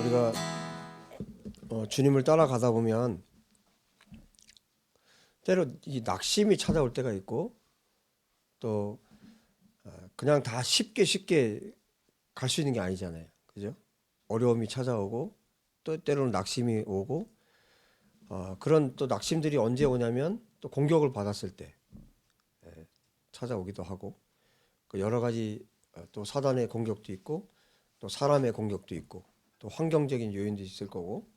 우리가 주님을 따라가다 보면 때로 이 낙심이 찾아올 때가 있고 또 그냥 다 쉽게 갈 수 있는 게 아니잖아요. 그죠? 어려움이 찾아오고 또 때로는 낙심이 오고 그런 또 낙심들이 언제 오냐면 또 공격을 받았을 때 찾아오기도 하고 그 여러 가지 또 사단의 공격도 있고 또 사람의 공격도 있고 또 환경적인 요인도 있을 거고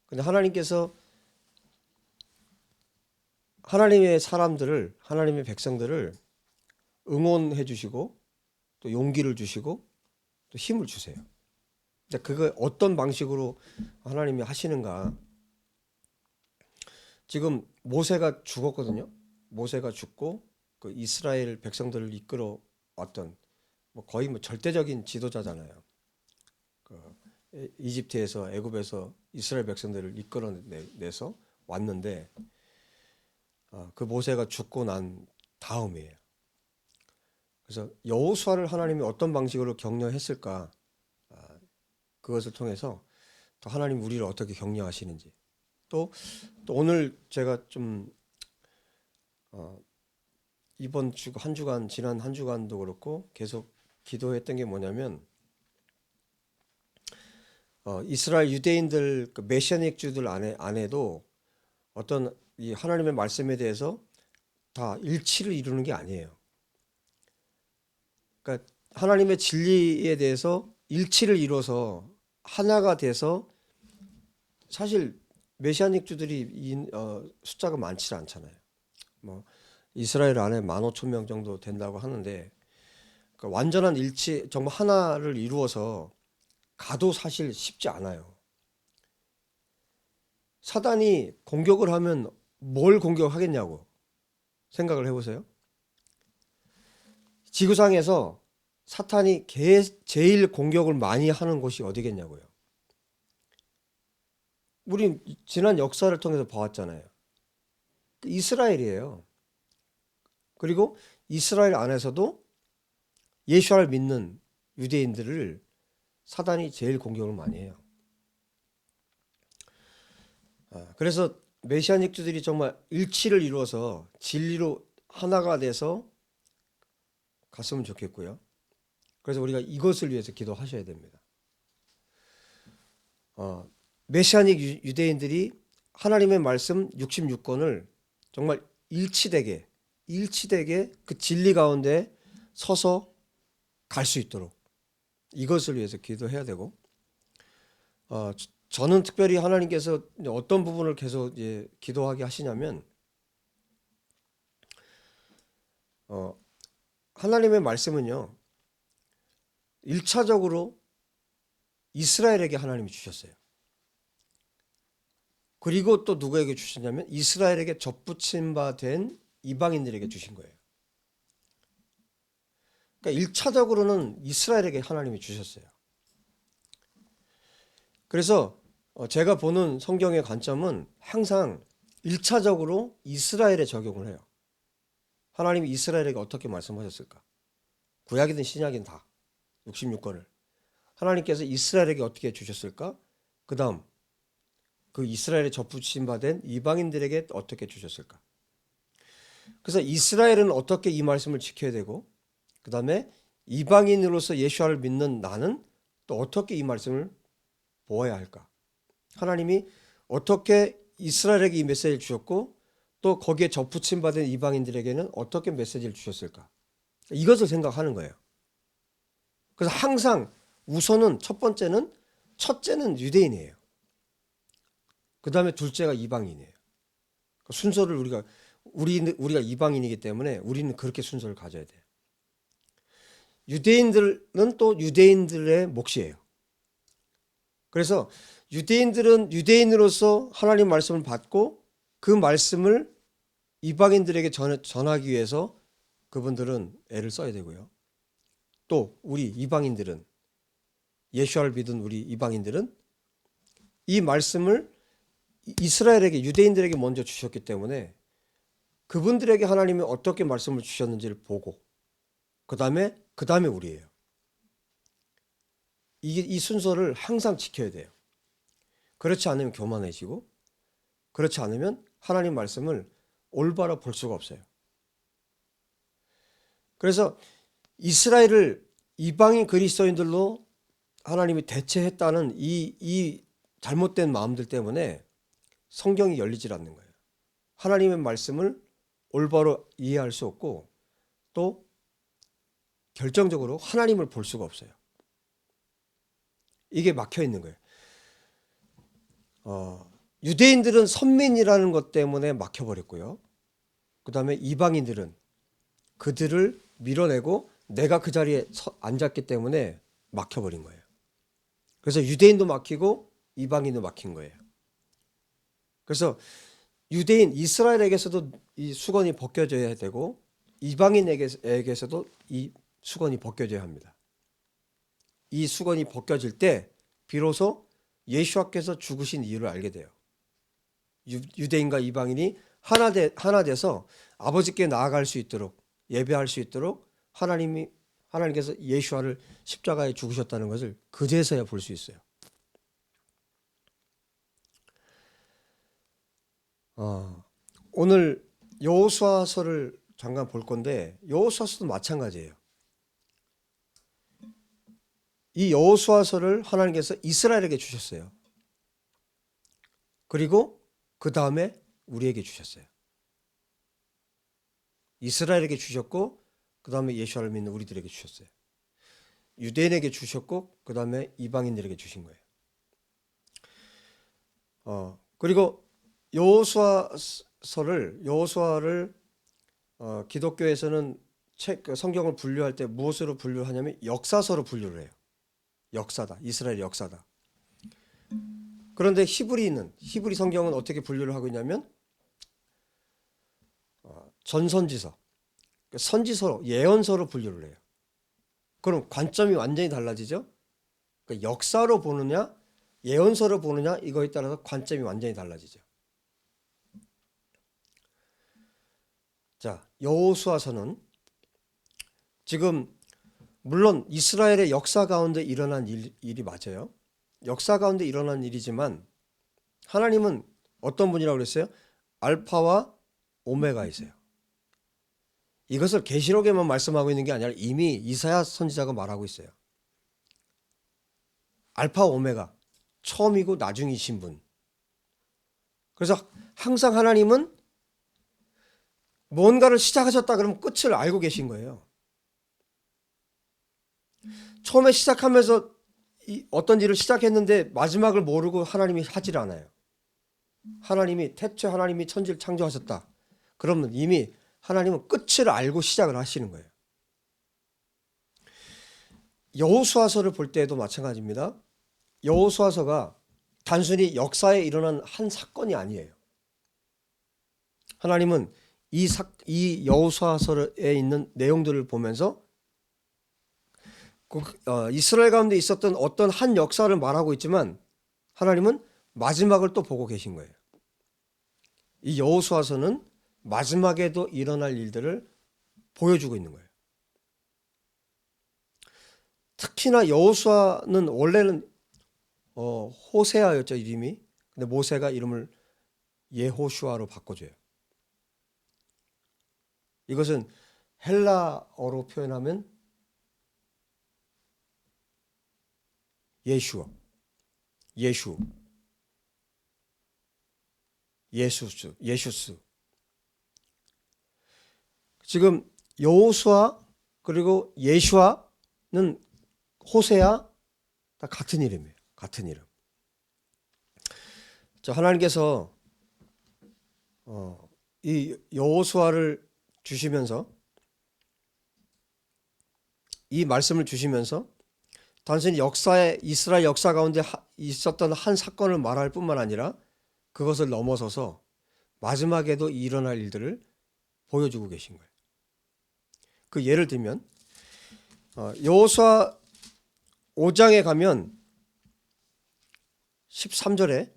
근데 하나님께서 하나님의 사람들을 하나님의 백성들을 응원해 주시고 또 용기를 주시고 또 힘을 주세요. 근데 그거 어떤 방식으로 하나님이 하시는가? 지금 모세가 죽었거든요. 모세가 죽고 그 이스라엘 백성들을 이끌어 왔던 뭐 거의 뭐 절대적인 지도자잖아요. 그 이집트에서 애굽에서 이스라엘 백성들을 이끌어내서 왔는데 그 모세가 죽고 난 다음이에요. 그래서 여호수아를 하나님이 어떤 방식으로 격려했을까? 그것을 통해서 또 하나님 우리를 어떻게 격려하시는지 또 오늘 제가 좀 이번 주 한 주간 지난 한 주간도 그렇고 계속 기도했던 게 뭐냐면 이스라엘 유대인들 그 메시아닉 주들 안에도 어떤 이 하나님의 말씀에 대해서 다 일치를 이루는 게 아니에요. 그러니까 하나님의 진리에 대해서 일치를 이뤄서 하나가 돼서 사실 메시아닉 주들이 숫자가 많지 않잖아요. 뭐 이스라엘 안에 15,000명 정도 된다고 하는데 그러니까 완전한 일치 정말 하나를 이루어서 가도 사실 쉽지 않아요. 사단이 공격을 하면 뭘 공격하겠냐고 생각을 해보세요. 지구상에서 사탄이 제일 공격을 많이 하는 곳이 어디겠냐고요. 우리 지난 역사를 통해서 봐왔잖아요. 이스라엘이에요. 그리고 이스라엘 안에서도 예수를 믿는 유대인들을 사단이 제일 공격을 많이 해요. 그래서 메시아닉주들이 정말 일치를 이루어서 진리로 하나가 돼서 갔으면 좋겠고요. 그래서 우리가 이것을 위해서 기도하셔야 됩니다. 메시아닉 유대인들이 하나님의 말씀 66권을 정말 일치되게 그 진리 가운데 서서 갈 수 있도록 이것을 위해서 기도해야 되고 저는 특별히 하나님께서 어떤 부분을 계속 기도하게 하시냐면 하나님의 말씀은요 1차적으로 이스라엘에게 하나님이 주셨어요. 그리고 또 누구에게 주셨냐면 이스라엘에게 접붙임 바 된 이방인들에게 주신 거예요. 그러니까 1차적으로는 이스라엘에게 하나님이 주셨어요. 그래서 제가 보는 성경의 관점은 항상 1차적으로 이스라엘에 적용을 해요. 하나님이 이스라엘에게 어떻게 말씀하셨을까? 구약이든 신약이든 다 66권을 하나님께서 이스라엘에게 어떻게 주셨을까? 그 다음 그 이스라엘에 접붙임 바 된 이방인들에게 어떻게 주셨을까? 그래서 이스라엘은 어떻게 이 말씀을 지켜야 되고 그 다음에 이방인으로서 예수를 믿는 나는 또 어떻게 이 말씀을 보아야 할까? 하나님이 어떻게 이스라엘에게 이 메시지를 주셨고 또 거기에 접붙임 받은 이방인들에게는 어떻게 메시지를 주셨을까? 이것을 생각하는 거예요. 그래서 항상 우선은 첫째는 유대인이에요. 그 다음에 둘째가 이방인이에요. 순서를 우리가 이방인이기 때문에 우리는 그렇게 순서를 가져야 돼요. 유대인들은 또 유대인들의 몫이에요. 그래서 유대인들은 유대인으로서 하나님 말씀을 받고 그 말씀을 이방인들에게 전하기 위해서 그분들은 애를 써야 되고요. 또 우리 이방인들은 예수를 믿은 우리 이방인들은 이 말씀을 이스라엘에게 유대인들에게 먼저 주셨기 때문에 그분들에게 하나님이 어떻게 말씀을 주셨는지를 보고 그 다음에 우리예요. 이 순서를 항상 지켜야 돼요. 그렇지 않으면 교만해지고, 그렇지 않으면 하나님 말씀을 올바로 볼 수가 없어요. 그래서 이스라엘을 이방인 그리스도인들로 하나님이 대체했다는 이 잘못된 마음들 때문에 성경이 열리질 않는 거예요. 하나님의 말씀을 올바로 이해할 수 없고, 또 결정적으로 하나님을 볼 수가 없어요. 이게 막혀 있는 거예요. 유대인들은 선민이라는 것 때문에 막혀버렸고요. 그 다음에 이방인들은 그들을 밀어내고 내가 그 자리에 앉았기 때문에 막혀버린 거예요. 그래서 유대인도 막히고 이방인도 막힌 거예요. 그래서 유대인 이스라엘에게서도 이 수건이 벗겨져야 되고, 이방인에게서도 이 수건이 벗겨져야 합니다. 이 수건이 벗겨질 때 비로소 예수께서 죽으신 이유를 알게 돼요. 유대인과 이방인이 하나 돼서 아버지께 나아갈 수 있도록, 예배할 수 있도록 하나님께서 예수를 십자가에 죽으셨다는 것을 그제서야 볼 수 있어요. 오늘 여호수아서를 잠깐 볼 건데, 여호수아서도 마찬가지예요. 이 여호수아서를 하나님께서 이스라엘에게 주셨어요. 그리고 그 다음에 우리에게 주셨어요. 이스라엘에게 주셨고, 그 다음에 예수를 믿는 우리들에게 주셨어요. 유대인에게 주셨고, 그 다음에 이방인들에게 주신 거예요. 그리고 여호수아를 기독교에서는 성경을 분류할 때 무엇으로 분류하냐면 역사서로 분류를 해요. 역사다. 이스라엘 역사다. 그런데 히브리 성경은 어떻게 분류를 하고 있냐면 전선지서, 선지서로, 예언서로 분류를 해요. 그럼 관점이 완전히 달라지죠. 그러니까 역사로 보느냐 예언서로 보느냐, 이거에 따라서 관점이 완전히 달라지죠. 자, 여호수아서는 지금 물론 이스라엘의 역사 가운데 일어난 일이 맞아요. 역사 가운데 일어난 일이지만 하나님은 어떤 분이라고 그랬어요? 알파와 오메가이세요. 이것을 계시록에만 말씀하고 있는 게 아니라 이미 이사야 선지자가 말하고 있어요. 알파 오메가, 처음이고 나중이신 분. 그래서 항상 하나님은 뭔가를 시작하셨다 그러면 끝을 알고 계신 거예요. 처음에 시작하면서 어떤 일을 시작했는데 마지막을 모르고 하나님이 하질 않아요. 태초에 하나님이 천지를 창조하셨다. 그러면 이미 하나님은 끝을 알고 시작을 하시는 거예요. 여호수아서를 볼 때도 마찬가지입니다. 여호수아서가 단순히 역사에 일어난 한 사건이 아니에요. 하나님은 이 여호수아서에 있는 내용들을 보면서 이스라엘 가운데 있었던 어떤 한 역사를 말하고 있지만 하나님은 마지막을 또 보고 계신 거예요. 이 여호수아서는 마지막에도 일어날 일들을 보여주고 있는 거예요. 특히나 여호수아는 원래는 호세아였죠, 이름이. 근데 모세가 이름을 예호슈아로 바꿔줘요. 이것은 헬라어로 표현하면 예슈스, 지금 여호수아 그리고 예슈아는 호세아 다 같은 이름이에요. 같은 이름. 자, 하나님께서 이 여호수아를 주시면서, 이 말씀을 주시면서 단순히 이스라엘 역사 가운데 있었던 한 사건을 말할 뿐만 아니라 그것을 넘어서서 마지막에도 일어날 일들을 보여주고 계신 거예요. 그 예를 들면 여호수아 5장에 가면 13절에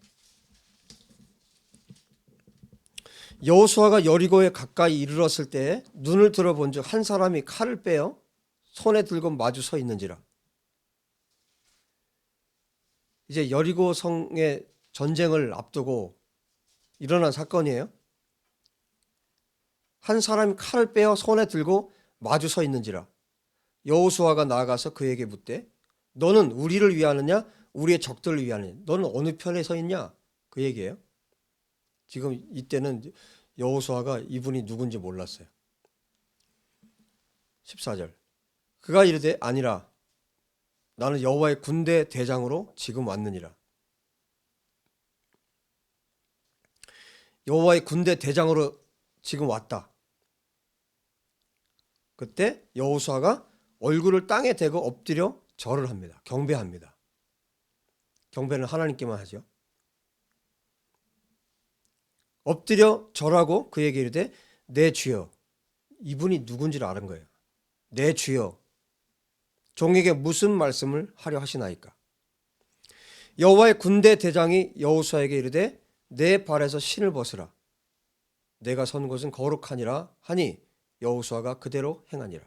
여호수아가 여리고에 가까이 이르렀을 때 눈을 들어본즉 한 사람이 칼을 빼어 손에 들고 마주 서 있는지라. 이제 여리고 성의 전쟁을 앞두고 일어난 사건이에요. 한 사람이 칼을 빼어 손에 들고 마주 서 있는지라 여호수아가 나아가서 그에게 묻되 너는 우리를 위하느냐 우리의 적들을 위하느냐 너는 어느 편에 서 있냐 그 얘기예요. 지금 이때는 여호수아가 이분이 누군지 몰랐어요. 14절 그가 이르되 아니라 나는 여호와의 군대 대장으로 지금 왔느니라. 여호와의 군대 대장으로 지금 왔다. 그때 여호수아가 얼굴을 땅에 대고 엎드려 절을 합니다. 경배합니다. 경배는 하나님께만 하죠. 엎드려 절하고 그에게 이르되 내 주여. 이분이 누군지를 아는 거예요. 내 주여 종에게 무슨 말씀을 하려 하시나이까. 여호와의 군대 대장이 여호수아에게 이르되 내 발에서 신을 벗으라. 내가 선 곳은 거룩하니라 하니 여호수아가 그대로 행하니라.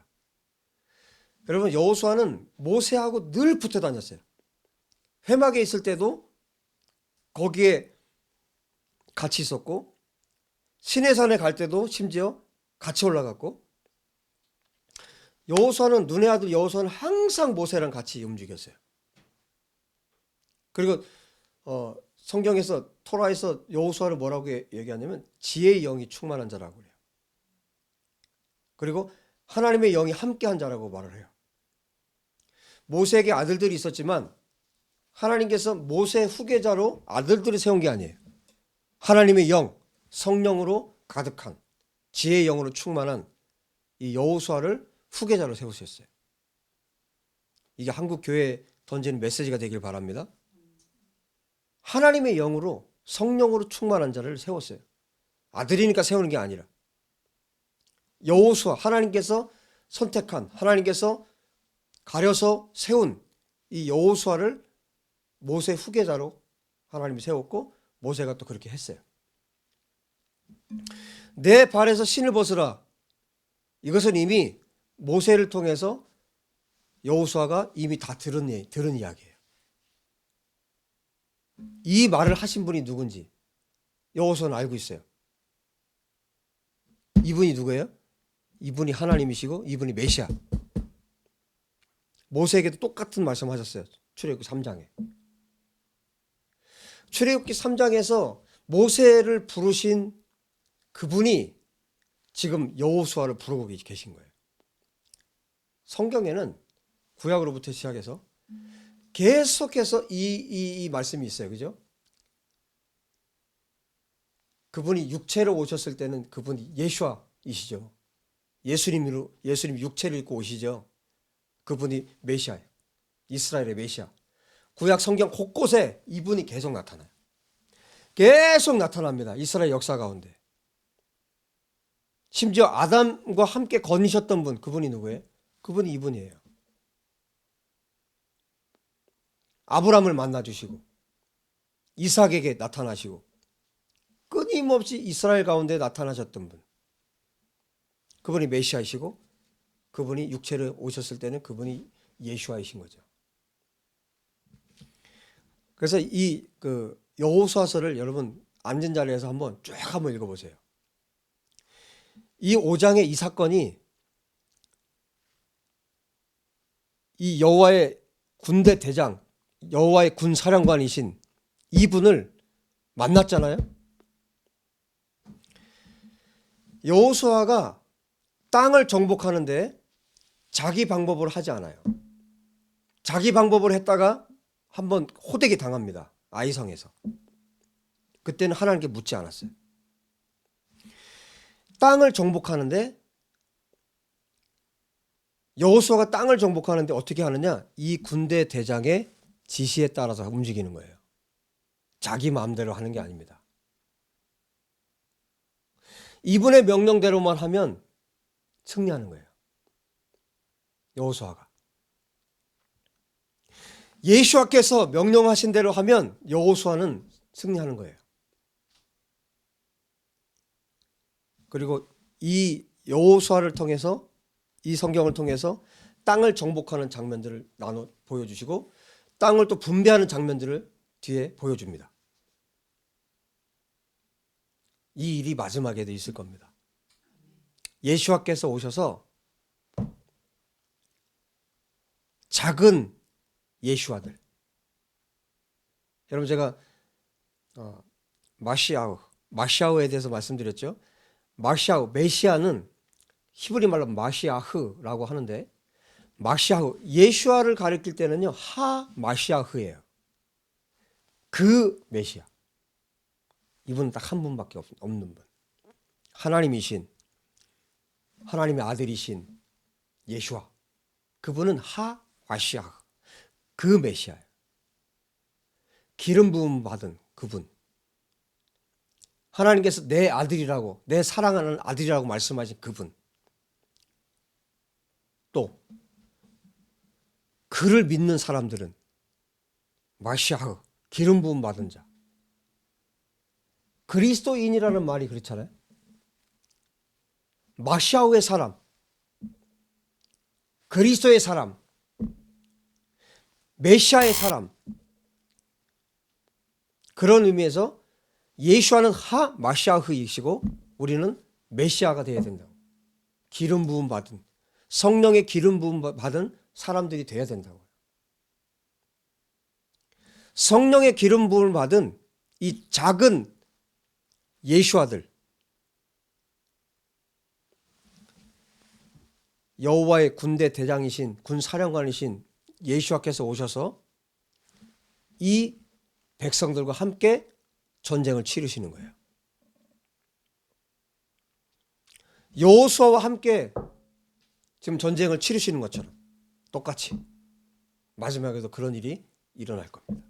여러분 여호수아는 모세하고 늘 붙어 다녔어요. 회막에 있을 때도 거기에 같이 있었고 시내산에 갈 때도 심지어 같이 올라갔고 여호수아는 눈의 아들 여호수아는 항상 모세랑 같이 움직였어요. 그리고 성경에서 토라에서 여호수아를 뭐라고 얘기하냐면 지혜의 영이 충만한 자라고 그래요. 그리고 하나님의 영이 함께한 자라고 말을 해요. 모세에게 아들들이 있었지만 하나님께서 모세 후계자로 아들들을 세운 게 아니에요. 하나님의 영, 성령으로 가득한 지혜의 영으로 충만한 이 여호수아를 후계자로 세우셨어요. 이게 한국 교회에 던지는 메시지가 되길 바랍니다. 하나님의 영으로 성령으로 충만한 자를 세웠어요. 아들이니까 세우는 게 아니라 여호수아 하나님께서 선택한 하나님께서 가려서 세운 이 여호수아를 모세 후계자로 하나님이 세웠고 모세가 또 그렇게 했어요. 내 발에서 신을 벗으라. 이것은 이미 모세를 통해서 여호수아가 이미 다 들은 이야기예요. 이 말을 하신 분이 누군지 여호수아는 알고 있어요. 이분이 누구예요? 이분이 하나님이시고 이분이 메시아. 모세에게도 똑같은 말씀하셨어요. 출애굽기 3장에. 출애굽기 3장에서 모세를 부르신 그분이 지금 여호수아를 부르고 계신 거예요. 성경에는 구약으로부터 시작해서 계속해서 이 말씀이 있어요. 그죠? 그분이 육체로 오셨을 때는 그분이 예수아이시죠. 예수님 육체를 입고 오시죠. 그분이 메시아예요. 이스라엘의 메시아. 구약 성경 곳곳에 이분이 계속 나타나요. 계속 나타납니다. 이스라엘 역사 가운데. 심지어 아담과 함께 거니셨던 분, 그분이 누구예요? 그분이 이분이에요. 아브람을 만나주시고 이삭에게 나타나시고 끊임없이 이스라엘 가운데 나타나셨던 분. 그분이 메시아이시고 그분이 육체로 오셨을 때는 그분이 예수아이신 거죠. 그래서 이 여호수아서를 여러분 앉은 자리에서 한번 읽어보세요. 이 5장의 이 사건이 이 여호와의 군대 대장, 여호와의 군 사령관이신 이분을 만났잖아요. 여호수아가 땅을 정복하는데 자기 방법으로 하지 않아요. 자기 방법으로 했다가 한번 호되게 당합니다. 아이성에서. 그때는 하나님께 묻지 않았어요. 땅을 정복하는데 여호수아가 땅을 정복하는데 어떻게 하느냐? 이 군대 대장의 지시에 따라서 움직이는 거예요. 자기 마음대로 하는 게 아닙니다. 이분의 명령대로만 하면 승리하는 거예요. 여호수아가. 예수와께서 명령하신 대로 하면 여호수아는 승리하는 거예요. 그리고 이 여호수아를 통해서 이 성경을 통해서 땅을 정복하는 장면들을 보여주시고 땅을 또 분배하는 장면들을 뒤에 보여줍니다. 이 일이 마지막에도 있을 겁니다. 예수와께서 오셔서 작은 예수아들, 여러분 제가 마시아흐에 대해서 말씀드렸죠. 마시아흐, 메시아는 히브리 말로 마시아흐라고 하는데, 마시아흐, 예수아를 가리킬 때는요 하 마시아흐예요. 그 메시아. 이분은 딱 한 분밖에 없는 분. 하나님이신, 하나님의 아들이신 예수아. 그분은 하 마시아흐, 그 메시아예요. 기름 부음 받은 그분. 하나님께서 내 아들이라고, 내 사랑하는 아들이라고 말씀하신 그분. 또 그를 믿는 사람들은 마시아흐, 기름 부음 받은 자. 그리스도인이라는 말이 그렇잖아요. 마시아흐의 사람, 그리스도의 사람, 메시아의 사람. 그런 의미에서 예수와는 하 마시아흐이시고 우리는 메시아가 되어야 된다고. 기름 부음 받은, 성령의 기름 부음 받은 사람들이 되어야 된다고. 성령의 기름 부음을 받은 이 작은 예수아들, 여호와의 군대 대장이신, 군 사령관이신 예수와께서 오셔서 이 백성들과 함께 전쟁을 치르시는 거예요. 여호수아와 함께 지금 전쟁을 치르시는 것처럼 똑같이 마지막에도 그런 일이 일어날 겁니다.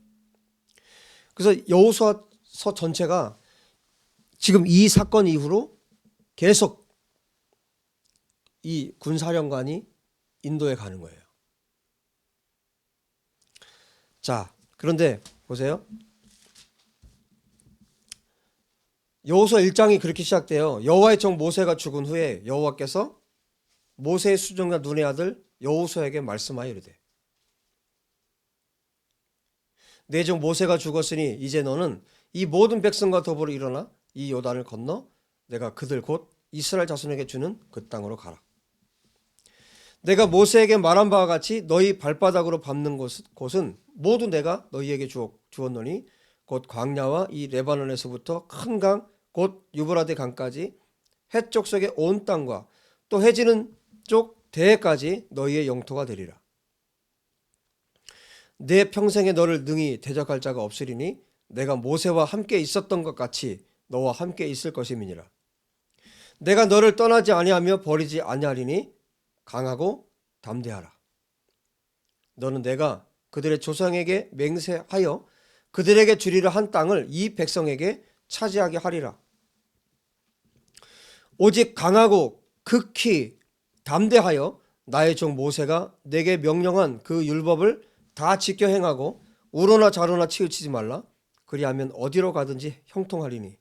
그래서 여호수아서 전체가 지금 이 사건 이후로 계속 이 군사령관이 인도에 가는 거예요. 자, 그런데 보세요. 여호수아 1장이 그렇게 시작돼요. 여호와의 종 모세가 죽은 후에 여호와께서 모세의 수종과 눈의 아들 여호수아에게 말씀하여 이르되, 내 종 모세가 죽었으니 이제 너는 이 모든 백성과 더불어 일어나 이 요단을 건너 내가 그들 곧 이스라엘 자손에게 주는 그 땅으로 가라. 내가 모세에게 말한 바와 같이 너희 발바닥으로 밟는 곳은 모두 내가 너희에게 주었노니 곧 광야와 이 레바논에서부터 큰 강 곧 유브라데 강까지 해쪽 속의 온 땅과 또 해지는 쪽 대해까지 너희의 영토가 되리라. 내 평생에 너를 능히 대적할 자가 없으리니 내가 모세와 함께 있었던 것 같이 너와 함께 있을 것임이니라. 내가 너를 떠나지 아니하며 버리지 아니하리니 강하고 담대하라. 너는 내가 그들의 조상에게 맹세하여 그들에게 주리라 한 땅을 이 백성에게 차지하게 하리라. 오직 강하고 극히 담대하여 나의 종 모세가 내게 명령한 그 율법을 다 지켜 행하고 우로나 좌로나 치우치지 말라. 그리하면 어디로 가든지 형통하리니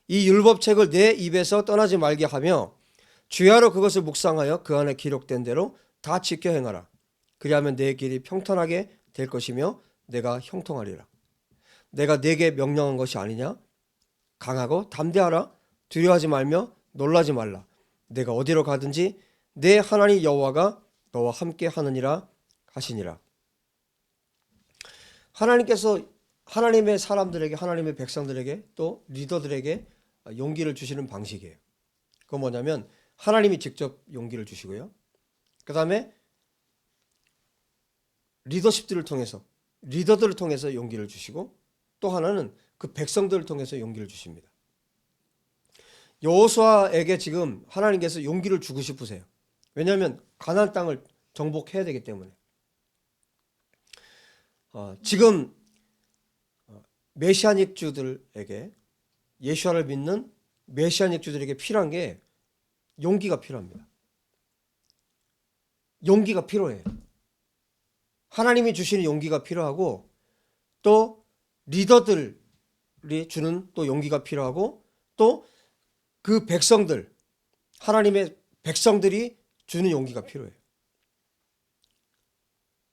이 율법책을 내 입에서 떠나지 말게 하며 주야로 그것을 묵상하여 그 안에 기록된 대로 다 지켜 행하라. 그리하면 내 길이 평탄하게 될 것이며 내가 형통하리라. 내가 네게 명령한 것이 아니냐? 강하고 담대하라. 두려워하지 말며 놀라지 말라. 내가 어디로 가든지 내 하나님 여호와가 너와 함께 하느니라 하시니라. 하나님께서 하나님의 사람들에게, 하나님의 백성들에게, 또 리더들에게 용기를 주시는 방식이에요. 그건 뭐냐면 하나님이 직접 용기를 주시고요. 그 다음에 리더십들을 통해서, 리더들을 통해서 용기를 주시고, 또 하나는 그 백성들을 통해서 용기를 주십니다. 여호수아에게 지금 하나님께서 용기를 주고 싶으세요. 왜냐하면 가나안 땅을 정복해야 되기 때문에. 지금 메시아닉 주들에게, 예수아를 믿는 메시아닉 주들에게 필요한 게 용기가 필요합니다. 용기가 필요해요. 하나님이 주시는 용기가 필요하고, 또 리더들이 주는 또 용기가 필요하고, 또 그 백성들, 하나님의 백성들이 주는 용기가 필요해요.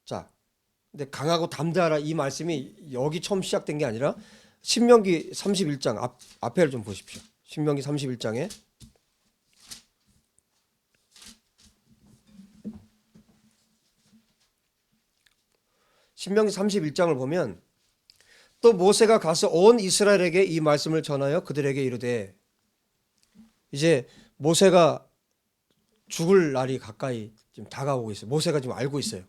자, 근데 강하고 담대하라 이 말씀이 여기 처음 시작된 게 아니라 신명기 31장 앞에를 좀 보십시오. 신명기 31장에 신명기 31장을 보면 또 모세가 가서 온 이스라엘에게 이 말씀을 전하여 그들에게 이르되, 이제 모세가 죽을 날이 가까이 지금 다가오고 있어요. 모세가 지금 알고 있어요.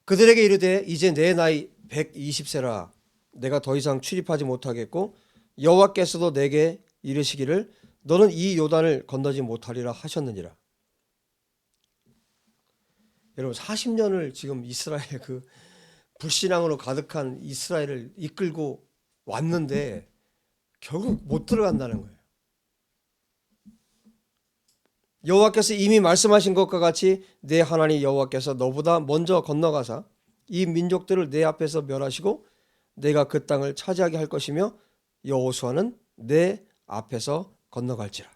그들에게 이르되 이제 내 나이 120세라 내가 더 이상 출입하지 못하겠고 여호와께서도 내게 이르시기를 너는 이 요단을 건너지 못하리라 하셨느니라. 여러분 40년을 지금 이스라엘 그 불신앙으로 가득한 이스라엘을 이끌고 왔는데 결국 못 들어간다는 거예요. 여호와께서 이미 말씀하신 것과 같이 내 하나님 여호와께서 너보다 먼저 건너가사 이 민족들을 내 앞에서 멸하시고 내가 그 땅을 차지하게 할 것이며 여호수아는 내 앞에서 건너갈지라.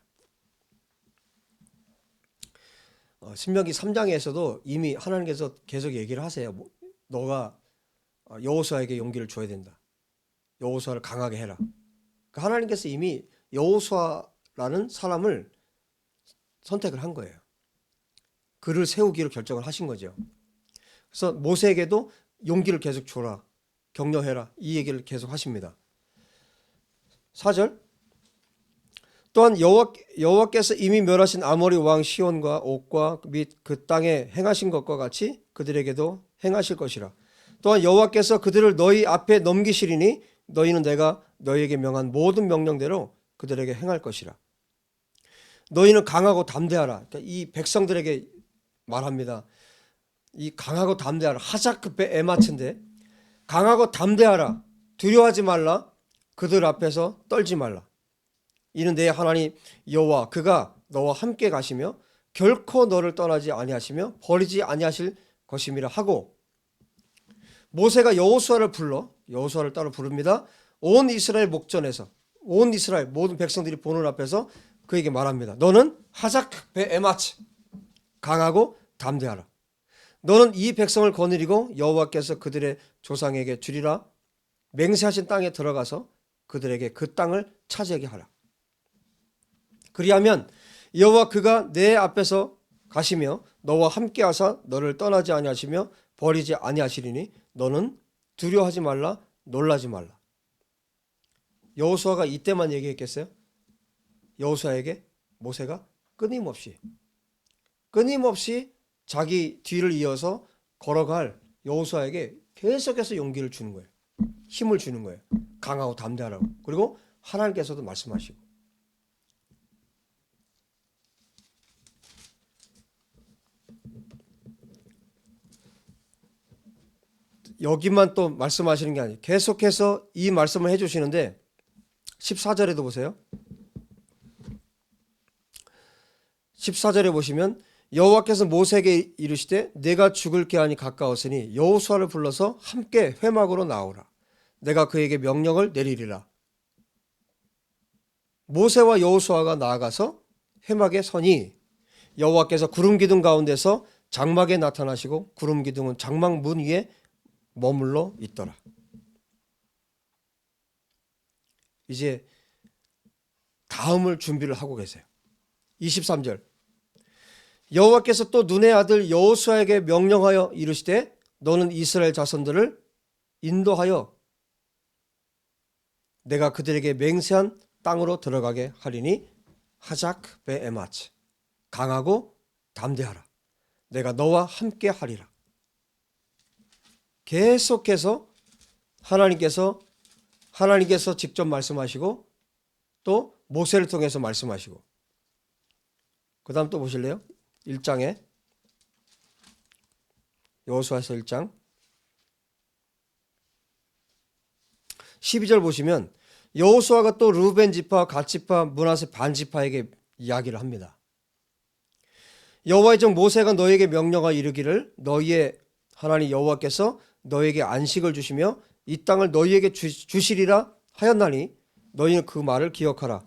신명기 3장에서도 이미 하나님께서 계속 얘기를 하세요. 너가 여호수아에게 용기를 줘야 된다. 여호수아를 강하게 해라. 그러니까 하나님께서 이미 여호수아라는 사람을 선택을 한 거예요. 그를 세우기로 결정을 하신 거죠. 그래서 모세에게도 용기를 계속 줘라. 격려해라. 이 얘기를 계속 하십니다. 4절 또한 여호와께서 이미 멸하신 아모리 왕 시온과 옥과 및 그 땅에 행하신 것과 같이 그들에게도 행하실 것이라. 또한 여호와께서 그들을 너희 앞에 넘기시리니 너희는 내가 너희에게 명한 모든 명령대로 그들에게 행할 것이라. 너희는 강하고 담대하라. 그러니까 이 백성들에게 말합니다. 이 강하고 담대하라. 하자크베 에마츠인데 강하고 담대하라. 두려워하지 말라. 그들 앞에서 떨지 말라. 이는 내 하나님 여호와 그가 너와 함께 가시며 결코 너를 떠나지 아니하시며 버리지 아니하실 것임이라 하고, 모세가 여호수아를 따로 부릅니다. 온 이스라엘 목전에서 온 이스라엘 모든 백성들이 보는 앞에서 그에게 말합니다. 너는 하자크베 에마츠 강하고 담대하라. 너는 이 백성을 거느리고 여호와께서 그들의 조상에게 주리라 맹세하신 땅에 들어가서 그들에게 그 땅을 차지하게 하라. 그리하면 여호와 그가 내 앞에서 가시며 너와 함께하사 너를 떠나지 아니하시며 버리지 아니하시리니 너는 두려워하지 말라 놀라지 말라. 여호수아가 이때만 얘기했겠어요? 여호수아에게 모세가 끊임없이 자기 뒤를 이어서 걸어갈 여호수아에게 계속해서 용기를 주는 거예요. 힘을 주는 거예요. 강하고 담대하라고. 그리고 하나님께서도 말씀하시고. 여기만 또 말씀하시는 게 아니에요. 계속해서 이 말씀을 해주시는데 14절에도 보세요. 14절에 보시면 여호와께서 모세에게 이르시되 내가 죽을 기한이 가까웠으니 여호수아를 불러서 함께 회막으로 나오라. 내가 그에게 명령을 내리리라. 모세와 여호수아가 나아가서 회막에 서니 여호와께서 구름 기둥 가운데서 장막에 나타나시고 구름 기둥은 장막 문 위에 머물러 있더라. 이제 다음을 준비를 하고 계세요. 23절 여호와께서 또 눈의 아들 여호수아에게 명령하여 이르시되 너는 이스라엘 자손들을 인도하여 내가 그들에게 맹세한 땅으로 들어가게 하리니 하자크베 에마츠 강하고 담대하라. 내가 너와 함께 하리라. 계속해서 하나님께서 직접 말씀하시고 또 모세를 통해서 말씀하시고, 그 다음 또 보실래요? 1장에 여호수아서 1장 12절 보시면 여호수아가 또 르우벤 지파, 갓 지파, 므낫세 반 지파에게 이야기를 합니다. 여호와의 종 모세가 너에게 명령하여 이르기를 너희의 하나님 여호와께서 너에게 안식을 주시며 이 땅을 너희에게 주시리라 하였나니 너희는 그 말을 기억하라.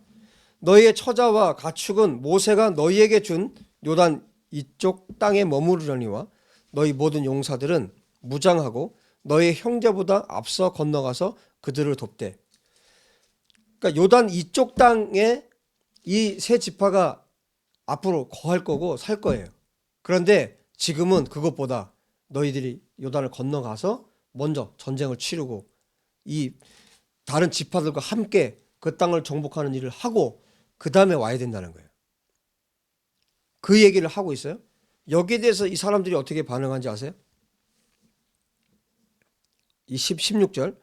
너희의 처자와 가축은 모세가 너희에게 준 요단 이쪽 땅에 머무르려니와 너희 모든 용사들은 무장하고 너의 형제보다 앞서 건너가서 그들을 돕되. 그러니까 요단 이쪽 땅에 이 세 지파가 앞으로 거할 거고 살 거예요. 그런데 지금은 그것보다 너희들이 요단을 건너가서 먼저 전쟁을 치르고 이 다른 지파들과 함께 그 땅을 정복하는 일을 하고 그 다음에 와야 된다는 거예요. 그 얘기를 하고 있어요. 여기에 대해서 이 사람들이 어떻게 반응한지 아세요? 이 16절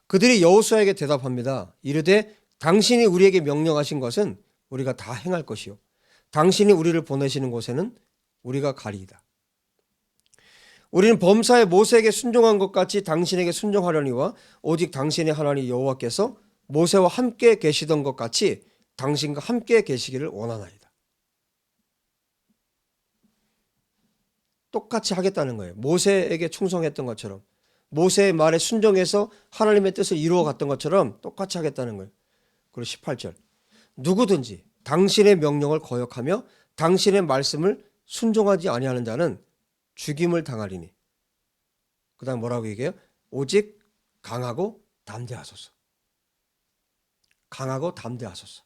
그들이 여호수아에게 대답합니다. 이르되 당신이 우리에게 명령하신 것은 우리가 다 행할 것이요 당신이 우리를 보내시는 곳에는 우리가 가리이다. 우리는 범사에 모세에게 순종한 것 같이 당신에게 순종하려니와 오직 당신의 하나님 여호와께서 모세와 함께 계시던 것 같이 당신과 함께 계시기를 원하나이다. 똑같이 하겠다는 거예요. 모세에게 충성했던 것처럼 모세의 말에 순종해서 하나님의 뜻을 이루어 갔던 것처럼 똑같이 하겠다는 거예요. 그리고 18절 누구든지 당신의 명령을 거역하며 당신의 말씀을 순종하지 아니하는 자는 죽임을 당하리니. 그 다음 뭐라고 얘기해요? 오직 강하고 담대하소서. 강하고 담대하소서.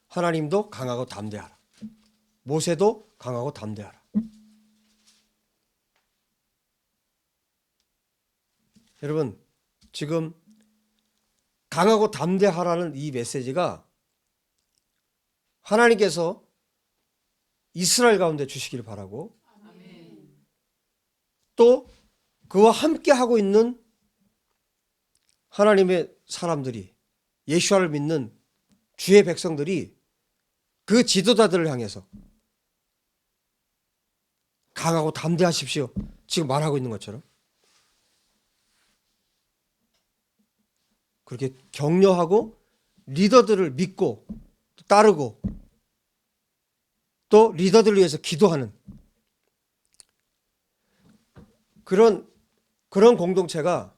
하나님도 강하고 담대하라. 모세도 강하고 담대하라. 여러분 지금 강하고 담대하라는 이 메시지가 하나님께서 이스라엘 가운데 주시기를 바라고 또 그와 함께 하고 있는 하나님의 사람들이 예수와를 믿는 주의 백성들이 그 지도자들을 향해서 강하고 담대하십시오. 지금 말하고 있는 것처럼 그렇게 격려하고 리더들을 믿고 따르고 또 리더들을 위해서 기도하는 그런 공동체가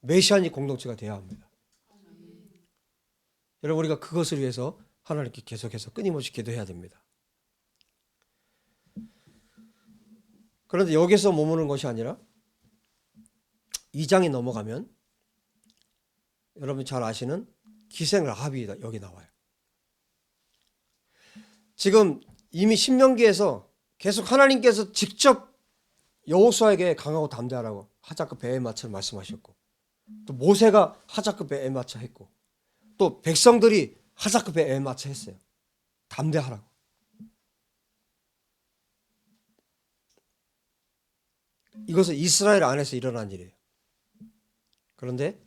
메시아닉 공동체가 되어야 합니다. 여러분 우리가 그것을 위해서 하나님께 계속해서 끊임없이 기도해야 됩니다. 그런데 여기서 머무는 것이 아니라 2장이 넘어가면 여러분이 잘 아시는 기생 라합이 여기 나와요. 지금 이미 신명기에서 계속 하나님께서 직접 여호수아에게 강하고 담대하라고 하자크 베에마처럼 말씀하셨고 또 모세가 하자크 베에마처 했고 또 백성들이 하자크 베에마처 했어요. 담대하라고. 이것은 이스라엘 안에서 일어난 일이에요. 그런데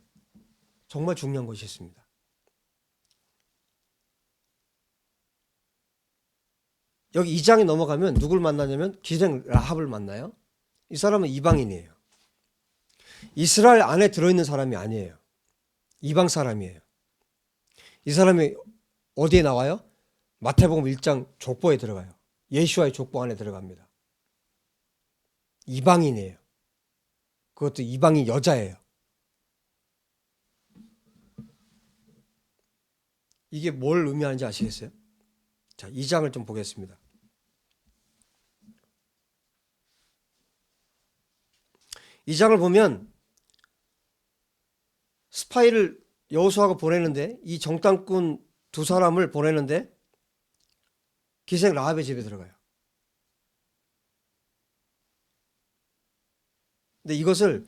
정말 중요한 것이 있습니다. 여기 2장에 넘어가면 누굴 만나냐면 기생 라합을 만나요. 이 사람은 이방인이에요. 이스라엘 안에 들어있는 사람이 아니에요. 이방 사람이에요. 이 사람이 어디에 나와요? 마태복음 1장 족보에 들어가요. 예수와의 족보 안에 들어갑니다. 이방인이에요. 그것도 이방인 여자예요. 이게 뭘 의미하는지 아시겠어요? 자, 2장을 좀 보겠습니다. 이 장을 보면 스파이를 여호수아가 보내는데 이 정탐꾼 두 사람을 보내는데 기생 라합의 집에 들어가요. 근데 이것을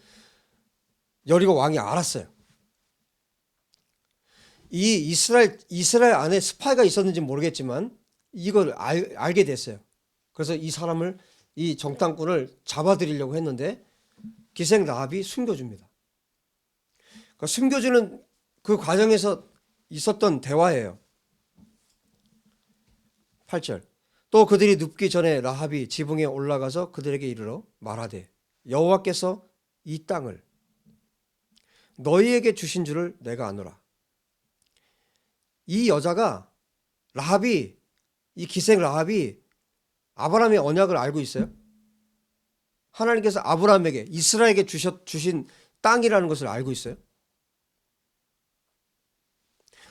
여리고 왕이 알았어요. 이 이스라엘 안에 스파이가 있었는지 모르겠지만 이걸 알게 됐어요. 그래서 이 사람을 이 정탐꾼을 잡아들이려고 했는데 기생 라합이 숨겨줍니다. 그러니까 숨겨주는 그 과정에서 있었던 대화예요. 8절 또 그들이 눕기 전에 라합이 지붕에 올라가서 그들에게 이르러 말하되 여호와께서 이 땅을 너희에게 주신 줄을 내가 아노라. 이 여자가 라합이 이 기생 라합이 아브라함의 언약을 알고 있어요. 하나님께서 아브라함에게 이스라엘에게 주신 땅이라는 것을 알고 있어요.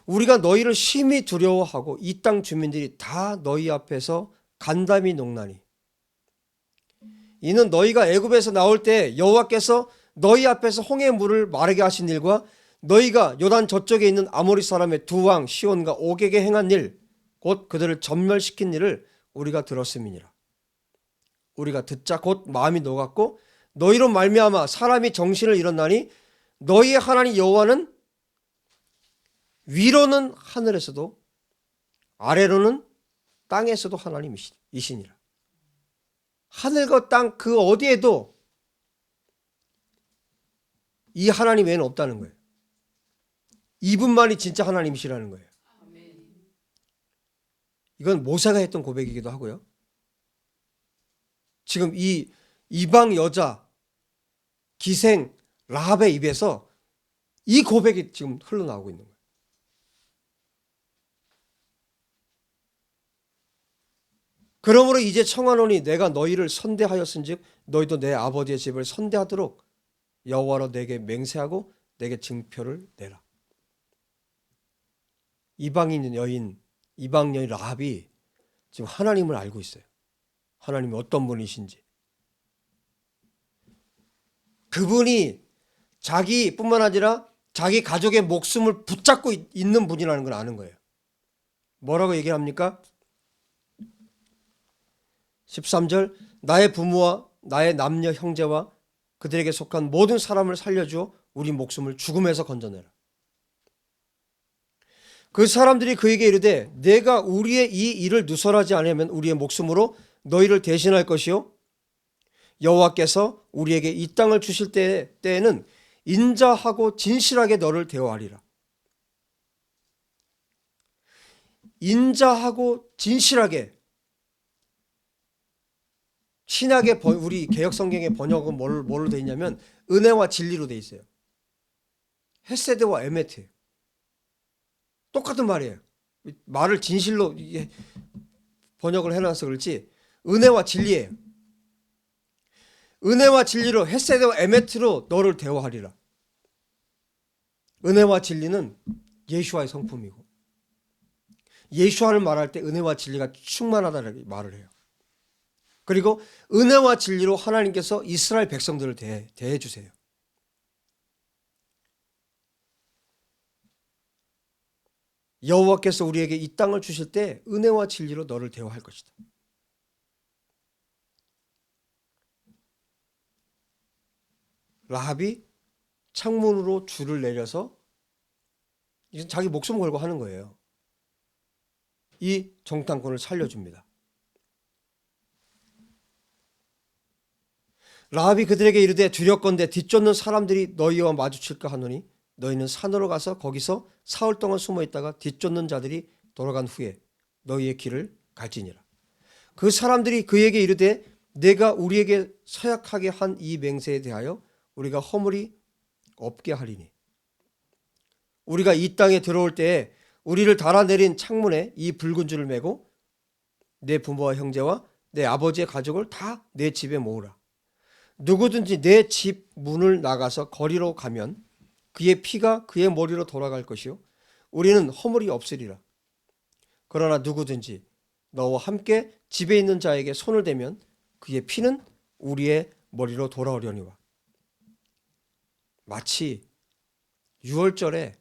우리가 너희를 심히 두려워하고 이 땅 주민들이 다 너희 앞에서 간담이 농나니 이는 너희가 애굽에서 나올 때 여호와께서 너희 앞에서 홍해 물을 마르게 하신 일과 너희가 요단 저쪽에 있는 아모리 사람의 두 왕 시온과 옥에게 행한 일, 곧 그들을 전멸시킨 일을 우리가 들었음이니라. 우리가 듣자 곧 마음이 녹았고 너희로 말미암아 사람이 정신을 잃었나니 너희의 하나님 여호와는 위로는 하늘에서도 아래로는 땅에서도 하나님이시니라. 하늘과 땅 그 어디에도 이 하나님 외에는 없다는 거예요. 이분만이 진짜 하나님이시라는 거예요. 이건 모세가 했던 고백이기도 하고요. 지금 이 이방 여자 기생 라합의 입에서 이 고백이 지금 흘러나오고 있는 거예요. 그러므로 이제 청하노니 내가 너희를 선대하였은즉 너희도 내 아버지의 집을 선대하도록 여호와로 내게 맹세하고 내게 증표를 내라. 이방 여인 라합이 지금 하나님을 알고 있어요. 하나님이 어떤 분이신지. 그분이 자기뿐만 아니라 자기 가족의 목숨을 붙잡고 있는 분이라는 걸 아는 거예요. 뭐라고 얘기합니까? 13절 나의 부모와 나의 남녀 형제와 그들에게 속한 모든 사람을 살려주어 우리 목숨을 죽음에서 건져내라. 그 사람들이 그에게 이르되 내가 우리의 이 일을 누설하지 않으면 우리의 목숨으로 너희를 대신할 것이요 여호와께서 우리에게 이 땅을 주실 때에는 인자하고 진실하게 너를 대우하리라. 인자하고 진실하게. 신약의 우리 개역성경의 번역은 뭘로 되어 있냐면 은혜와 진리로 되어 있어요. 헤세드와 에메트. 똑같은 말이에요. 말을 진실로 번역을 해놔서 그렇지 은혜와 진리예요. 은혜와 진리로 헤세드와 에메트로 너를 대우하리라. 은혜와 진리는 예수와의 성품이고 예수와를 말할 때 은혜와 진리가 충만하다는 말을 해요. 그리고 은혜와 진리로 하나님께서 이스라엘 백성들을 대해 주세요. 여호와께서 우리에게 이 땅을 주실 때 은혜와 진리로 너를 대우할 것이다. 라합이 창문으로 줄을 내려서 자기 목숨 걸고 하는 거예요. 이 정탐꾼을 살려줍니다. 라합이 그들에게 이르되 두렵건대 뒤쫓는 사람들이 너희와 마주칠까 하노니 너희는 산으로 가서 거기서 사흘 동안 숨어 있다가 뒤쫓는 자들이 돌아간 후에 너희의 길을 갈지니라. 그 사람들이 그에게 이르되 내가 우리에게 서약하게 한 이 맹세에 대하여 우리가 허물이 없게 하리니 우리가 이 땅에 들어올 때에 우리를 달아내린 창문에 이 붉은 줄을 매고 내 부모와 형제와 내 아버지의 가족을 다 내 집에 모으라. 누구든지 내 집 문을 나가서 거리로 가면 그의 피가 그의 머리로 돌아갈 것이요 우리는 허물이 없으리라. 그러나 누구든지 너와 함께 집에 있는 자에게 손을 대면 그의 피는 우리의 머리로 돌아오려니와. 마치 유월절에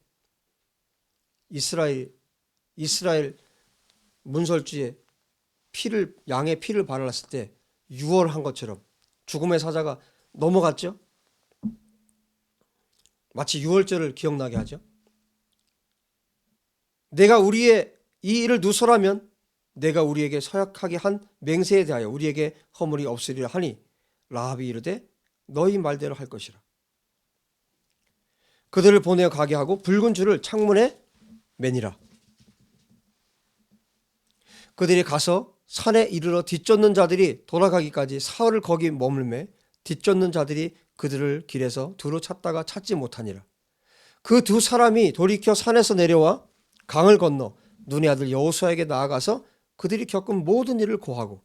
이스라엘 문설주에 양의 피를 발랐을 때 유월한 것처럼 죽음의 사자가 넘어갔죠. 마치 유월절을 기억나게 하죠. 내가 우리의 이 일을 누설하면 내가 우리에게 서약하게 한 맹세에 대하여 우리에게 허물이 없으리라 하니 라합이 이르되 너희 말대로 할 것이라. 그들을 보내어 가게 하고 붉은 줄을 창문에 매니라. 그들이 가서 산에 이르러 뒤쫓는 자들이 돌아가기까지 사흘을 거기 머물매 뒤쫓는 자들이 그들을 길에서 두루 찾다가 찾지 못하니라. 그 두 사람이 돌이켜 산에서 내려와 강을 건너 눈의 아들 여호수아에게 나아가서 그들이 겪은 모든 일을 고하고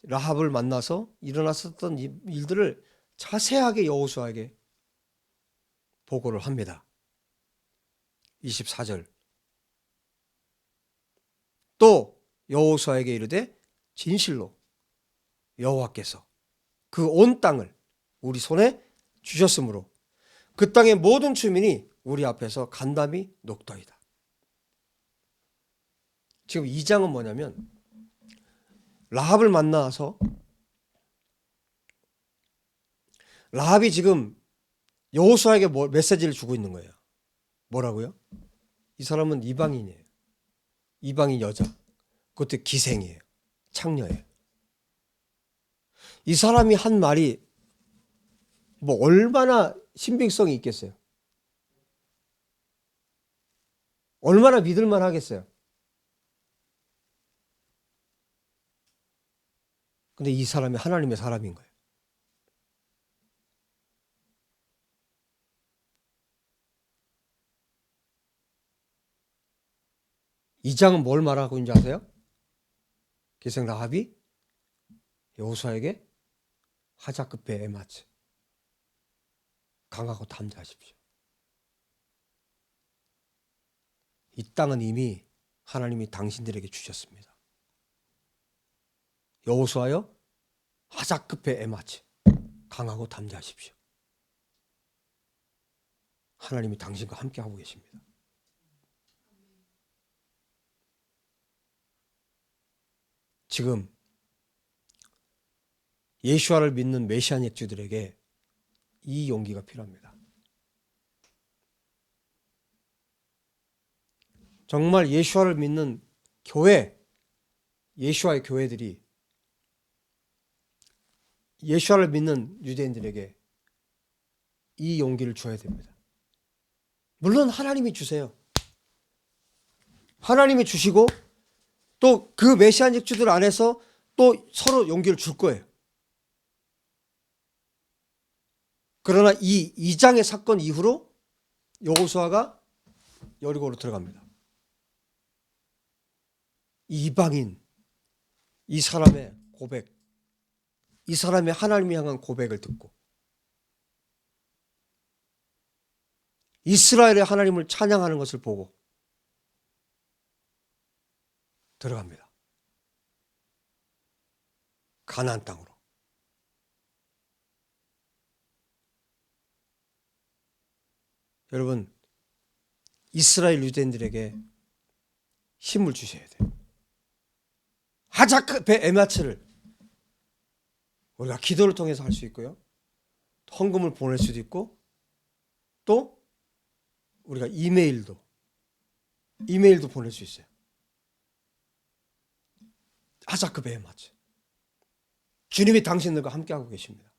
라합을 만나서 일어났었던 일들을 자세하게 여호수아에게 보고를 합니다. 24절 또 여호수아에게 이르되 진실로 여호와께서 그 온 땅을 우리 손에 주셨으므로 그 땅의 모든 주민이 우리 앞에서 간담이 녹더이다. 지금 이 장은 뭐냐면 라합을 만나서 라합이 지금 여호수아에게 메시지를 주고 있는 거예요. 뭐라고요? 이 사람은 이방인이에요. 이방인 여자. 그것도 기생이에요. 창녀예요. 이 사람이 한 말이 뭐 얼마나 신빙성이 있겠어요? 얼마나 믿을만 하겠어요? 근데 이 사람이 하나님의 사람인 거예요. 이 장은 뭘 말하고 있는지 아세요? 기생 라합이 여호수아에게 하자급배에 맞지 강하고 담대하십시오. 이 땅은 이미 하나님이 당신들에게 주셨습니다. 여호수아여 하자급배에 맞지 강하고 담대하십시오. 하나님이 당신과 함께하고 계십니다. 지금 예수와를 믿는 메시아닉주들에게 이 용기가 필요합니다. 정말 예수와를 믿는 교회, 예수와의 교회들이 예수와를 믿는 유대인들에게 이 용기를 줘야 됩니다. 물론 하나님이 주세요. 하나님이 주시고 또 그 메시아닉주들 안에서 또 서로 용기를 줄 거예요. 그러나 이 2장의 사건 이후로 여호수아가 여리고로 들어갑니다. 이 이방인, 이 사람의 고백, 이 사람의 하나님을 향한 고백을 듣고 이스라엘의 하나님을 찬양하는 것을 보고 들어갑니다. 가나안 땅으로. 여러분, 이스라엘 유대인들에게 힘을 주셔야 돼요. 하자크베 에마츠를 우리가 기도를 통해서 할 수 있고요. 헌금을 보낼 수도 있고 또 우리가 이메일도 보낼 수 있어요. 하자크베 에마츠. 주님이 당신들과 함께하고 계십니다.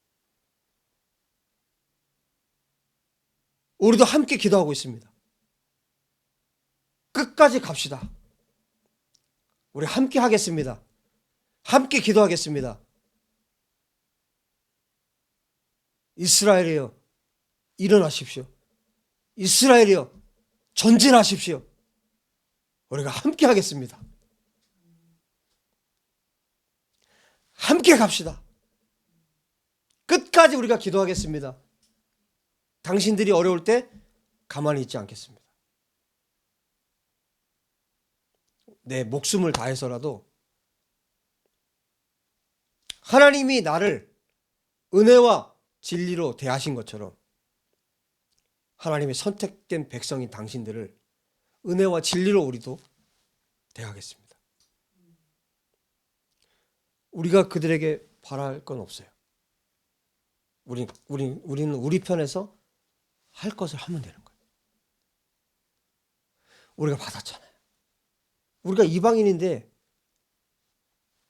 우리도 함께 기도하고 있습니다. 끝까지 갑시다. 우리 함께 하겠습니다. 함께 기도하겠습니다. 이스라엘이여 일어나십시오. 이스라엘이여 전진하십시오. 우리가 함께 하겠습니다. 함께 갑시다. 끝까지 우리가 기도하겠습니다. 당신들이 어려울 때 가만히 있지 않겠습니다. 내 목숨을 다해서라도 하나님이 나를 은혜와 진리로 대하신 것처럼 하나님의 선택된 백성인 당신들을 은혜와 진리로 우리도 대하겠습니다. 우리가 그들에게 바랄 건 없어요. 우리는 우리 편에서 할 것을 하면 되는 거예요. 우리가 받았잖아요. 우리가 이방인인데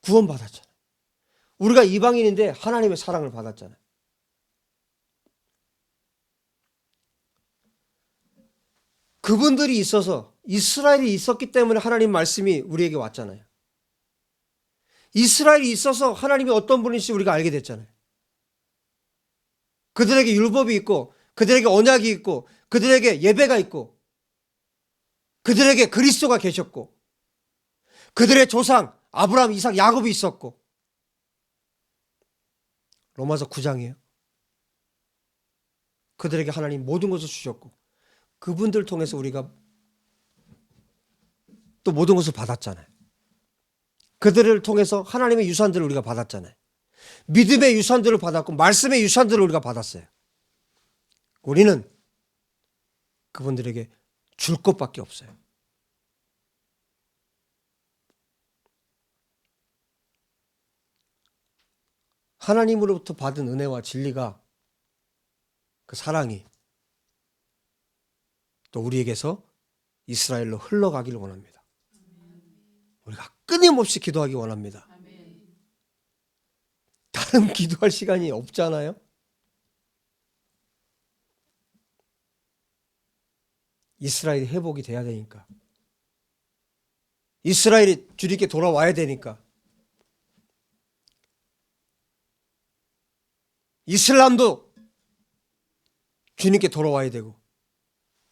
구원받았잖아요. 우리가 이방인인데 하나님의 사랑을 받았잖아요. 그분들이 있어서 이스라엘이 있었기 때문에 하나님 말씀이 우리에게 왔잖아요. 이스라엘이 있어서 하나님이 어떤 분인지 우리가 알게 됐잖아요. 그들에게 율법이 있고 그들에게 언약이 있고 그들에게 예배가 있고 그들에게 그리스도가 계셨고 그들의 조상 아브라함, 이삭, 야곱이 있었고 로마서 9장이에요. 그들에게 하나님 모든 것을 주셨고 그분들 통해서 우리가 또 모든 것을 받았잖아요. 그들을 통해서 하나님의 유산들을 우리가 받았잖아요. 믿음의 유산들을 받았고 말씀의 유산들을 우리가 받았어요. 우리는 그분들에게 줄 것밖에 없어요. 하나님으로부터 받은 은혜와 진리가, 그 사랑이 또 우리에게서 이스라엘로 흘러가기를 원합니다. 우리가 끊임없이 기도하기 원합니다. 다른 기도할 시간이 없잖아요. 이스라엘이 회복이 돼야 되니까. 이스라엘이 주님께 돌아와야 되니까. 이슬람도 주님께 돌아와야 되고,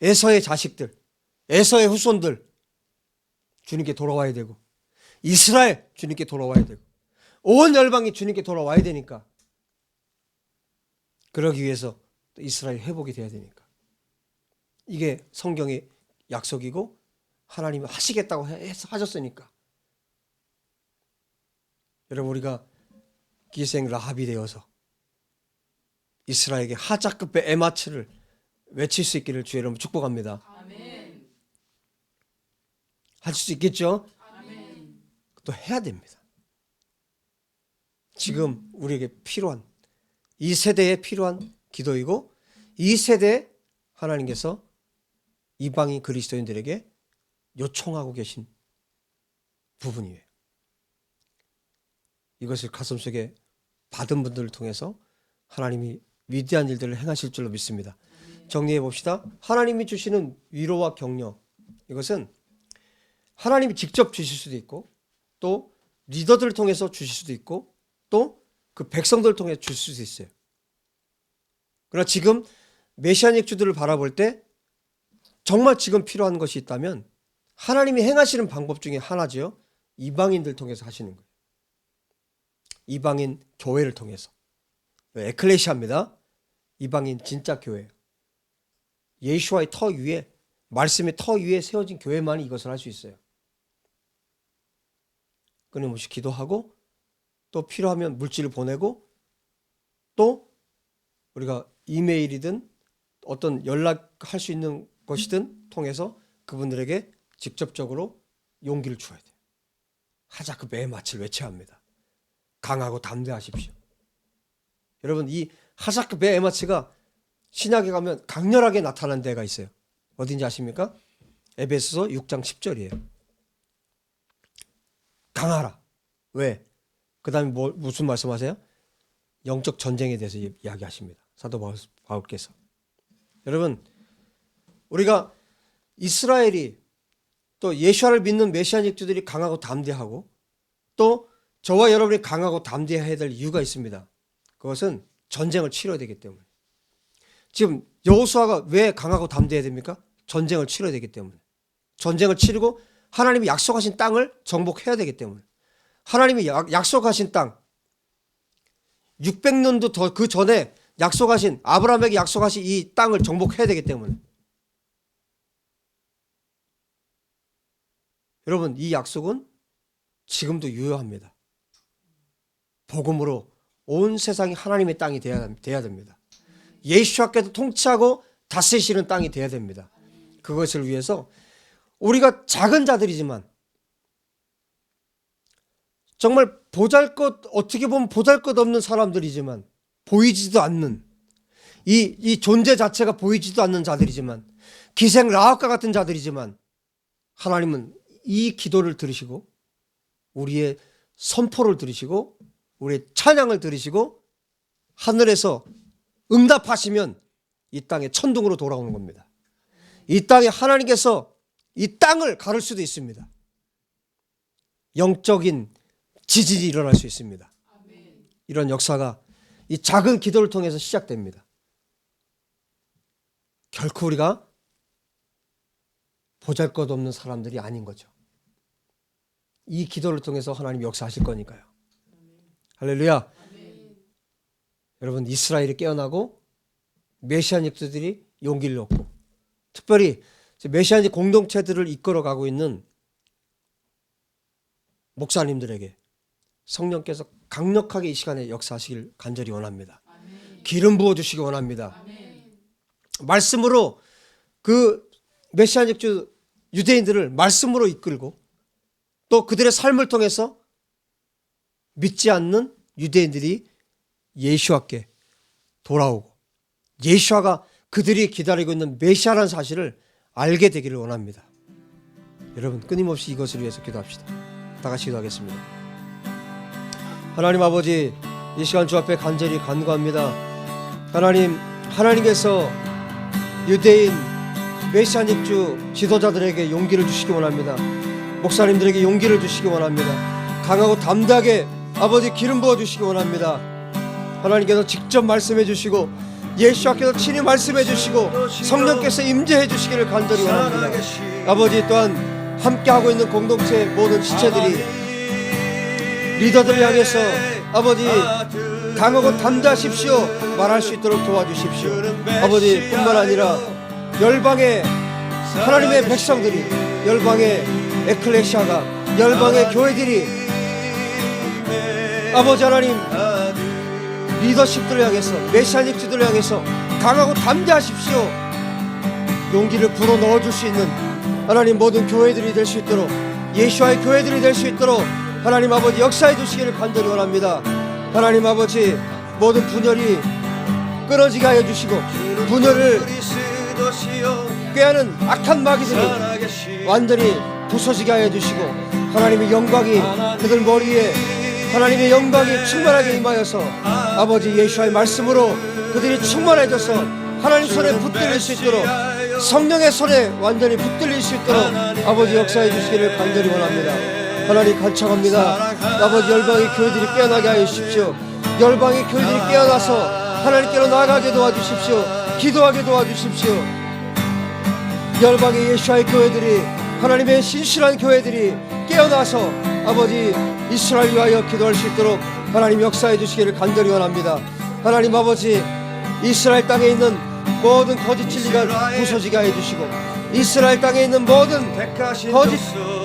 에서의 자식들, 에서의 후손들 주님께 돌아와야 되고, 이스라엘 주님께 돌아와야 되고, 온 열방이 주님께 돌아와야 되니까. 그러기 위해서 또 이스라엘 회복이 돼야 되니까. 이게 성경의 약속이고 하나님이 하시겠다고 하셨으니까. 여러분, 우리가 기생 라합이 되어서 이스라엘에게 하자급의 에마츠를 외칠 수 있기를 주의 이름으로 축복합니다. 아멘. 할 수 있겠죠? 아멘. 또 해야 됩니다. 지금 우리에게 필요한, 이 세대에 필요한 기도이고, 이 세대에 하나님께서 이방인 그리스도인들에게 요청하고 계신 부분이에요. 이것을 가슴속에 받은 분들을 통해서 하나님이 위대한 일들을 행하실 줄로 믿습니다. 정리해 봅시다. 하나님이 주시는 위로와 격려, 이것은 하나님이 직접 주실 수도 있고, 또 리더들을 통해서 주실 수도 있고, 또 그 백성들을 통해 줄 수도 있어요. 그러나 지금 메시아닉 주들을 바라볼 때 정말 지금 필요한 것이 있다면 하나님이 행하시는 방법 중에 하나죠. 이방인들 통해서 하시는 거예요. 이방인 교회를 통해서. 에클레시아입니다. 이방인 진짜 교회예요. 예수와의 터 위에, 말씀의 터 위에 세워진 교회만이 이것을 할 수 있어요. 끊임없이 기도하고, 또 필요하면 물질을 보내고, 또 우리가 이메일이든 어떤 연락할 수 있는 것이든 통해서 그분들에게 직접적으로 용기를 주어야 돼요. 하자 그 매마치를 외쳐야 합니다. 강하고 담대하십시오. 여러분, 이 하자크 매마치가 신약에 가면 강렬하게 나타난 데가 있어요. 어딘지 아십니까? 에베소서 6장 10절이에요. 강하라. 왜? 그 다음에 무슨 말씀하세요? 영적 전쟁에 대해서 이야기하십니다. 사도 바울께서. 여러분, 우리가 이스라엘이, 또 예수를 믿는 메시아닉들이 강하고 담대하고, 또 저와 여러분이 강하고 담대해야 될 이유가 있습니다. 그것은 전쟁을 치러야 되기 때문에. 지금 여호수아가 왜 강하고 담대해야 됩니까? 전쟁을 치러야 되기 때문에. 전쟁을 치르고 하나님이 약속하신 땅을 정복해야 되기 때문에. 하나님이 약속하신 땅, 600년도 더 그 전에 약속하신, 아브라함에게 약속하신 이 땅을 정복해야 되기 때문에. 여러분, 이 약속은 지금도 유효합니다. 복음으로 온 세상이 하나님의 땅이 돼야 됩니다. 예수께서 통치하고 다스리시는 땅이 돼야 됩니다. 그것을 위해서 우리가 작은 자들이지만, 정말 어떻게 보면 보잘것없는 사람들이지만, 보이지도 않는, 이 존재 자체가 보이지도 않는 자들이지만, 기생 라합과 같은 자들이지만, 하나님은 이 기도를 들으시고, 우리의 선포를 들으시고, 우리의 찬양을 들으시고, 하늘에서 응답하시면 이 땅에 천둥으로 돌아오는 겁니다. 이 땅에 하나님께서 이 땅을 가를 수도 있습니다. 영적인 지진이 일어날 수 있습니다. 이런 역사가 이 작은 기도를 통해서 시작됩니다. 결코 우리가 보잘것없는 사람들이 아닌 거죠. 이 기도를 통해서 하나님 역사하실 거니까요. 할렐루야. 여러분, 이스라엘이 깨어나고 메시아닉들이 용기를 얻고, 특별히 메시아닉 공동체들을 이끌어가고 있는 목사님들에게 성령께서 강력하게 이 시간에 역사하시길 간절히 원합니다. 기름 부어주시기 원합니다. 말씀으로 그 메시아적 주 유대인들을 말씀으로 이끌고 또 그들의 삶을 통해서 믿지 않는 유대인들이 예수와께 돌아오고 예수와가 그들이 기다리고 있는 메시아라는 사실을 알게 되기를 원합니다. 여러분 끊임없이 이것을 위해서 기도합시다. 다 같이 기도하겠습니다. 하나님 아버지, 이 시간 주 앞에 간절히 간구합니다. 하나님께서 유대인 메시아닉 주 지도자들에게 용기를 주시기 원합니다. 목사님들에게 용기를 주시기 원합니다. 강하고 담대하게 아버지 기름 부어 주시기 원합니다. 하나님께서 직접 말씀해 주시고 예수께서 친히 말씀해 주시고 성령께서 임재해 주시기를 간절히 원합니다. 아버지 또한 함께하고 있는 공동체 모든 지체들이 리더들을 향해서 아버지 강하고 담대하십시오 말할 수 있도록 도와주십시오. 아버지 뿐만 아니라 열방의 하나님의 백성들이, 열방의 에클레시아가, 열방의 교회들이 아버지 하나님 리더십들을 향해서, 메시아닉들을 향해서 강하고 담대하십시오 용기를 불어 넣어줄 수 있는 하나님 모든 교회들이 될 수 있도록, 예수와의 교회들이 될 수 있도록 하나님 아버지 역사해 주시기를 간절히 원합니다. 하나님 아버지 모든 분열이 끊어지게 하여 주시고 분열을 꾀하는 악한 마귀들이 완전히 부서지게 하여 주시고 하나님의 영광이 그들 머리에 하나님의 영광이 충만하게 임하여서 아버지 예수와의 말씀으로 그들이 충만해져서 하나님 손에 붙들릴 수 있도록, 성령의 손에 완전히 붙들릴 수 있도록 아버지 역사해 주시기를 간절히 원합니다. 하나님 간청합니다. 아버지 열방의 교회들이 깨어나게 하여 주십시오. 열방의 교회들이 깨어나서 하나님께로 나아가게 도와주십시오. 기도하게 도와주십시오. 열방의 예수와의 교회들이, 하나님의 신실한 교회들이 깨어나서 아버지 이스라엘 위하여 기도할 수 있도록 하나님 역사해 주시기를 간절히 원합니다. 하나님 아버지 이스라엘 땅에 있는 모든 거짓 진리가 부서지게 하여 주시고 이스라엘 땅에 있는 모든 거짓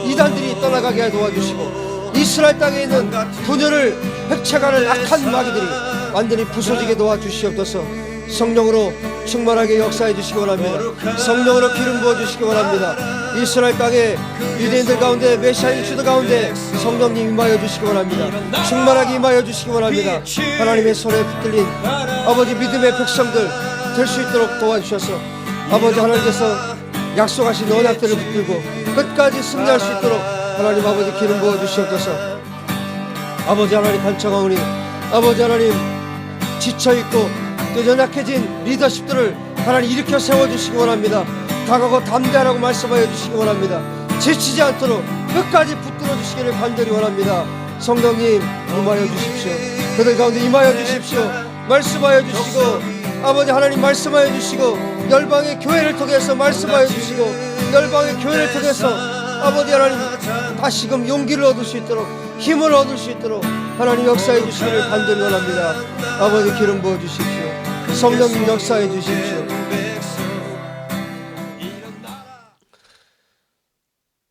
이단들이 떠나가게 하여 도와주시고 이스라엘 땅에 있는 분열을 획책하는 악한 마귀들이 완전히 부서지게 도와주시옵소서. 성령으로 충만하게 역사해 주시기 원합니다. 성령으로 기름 부어 주시기 원합니다. 이스라엘 땅에 유대인들 가운데 메시아인 주들 가운데 성령님 임하여 주시기 원합니다. 충만하게 임하여 주시기 원합니다. 하나님의 손에 붙들린 아버지 믿음의 백성들 될 수 있도록 도와주셔서 아버지 하나님께서 약속하신 언약들을 붙들고 끝까지 승리할 수 있도록 하나님 아버지 기름 부어 주시옵소서. 아버지 하나님 간청하오니 아버지 하나님 지쳐있고 또 연약해진 리더십들을 하나님 일으켜 세워주시기 원합니다. 강하고 담대하라고 말씀하여 주시기 원합니다. 지치지 않도록 끝까지 붙들어 주시기를 간절히 원합니다. 성령님 임하여 주십시오. 그들 가운데 임하여 주십시오. 말씀하여 주시고 아버지 하나님 말씀하여 주시고 열방의 교회를 통해서 말씀하여 주시고 열방의 교회를 통해서 아버지 하나님 다시금 용기를 얻을 수 있도록 힘을 얻을 수 있도록 하나님 역사해 주시기를 간절히 원합니다. 아버지 기름 부어 주십시오. 성령님 역사해 주십시오.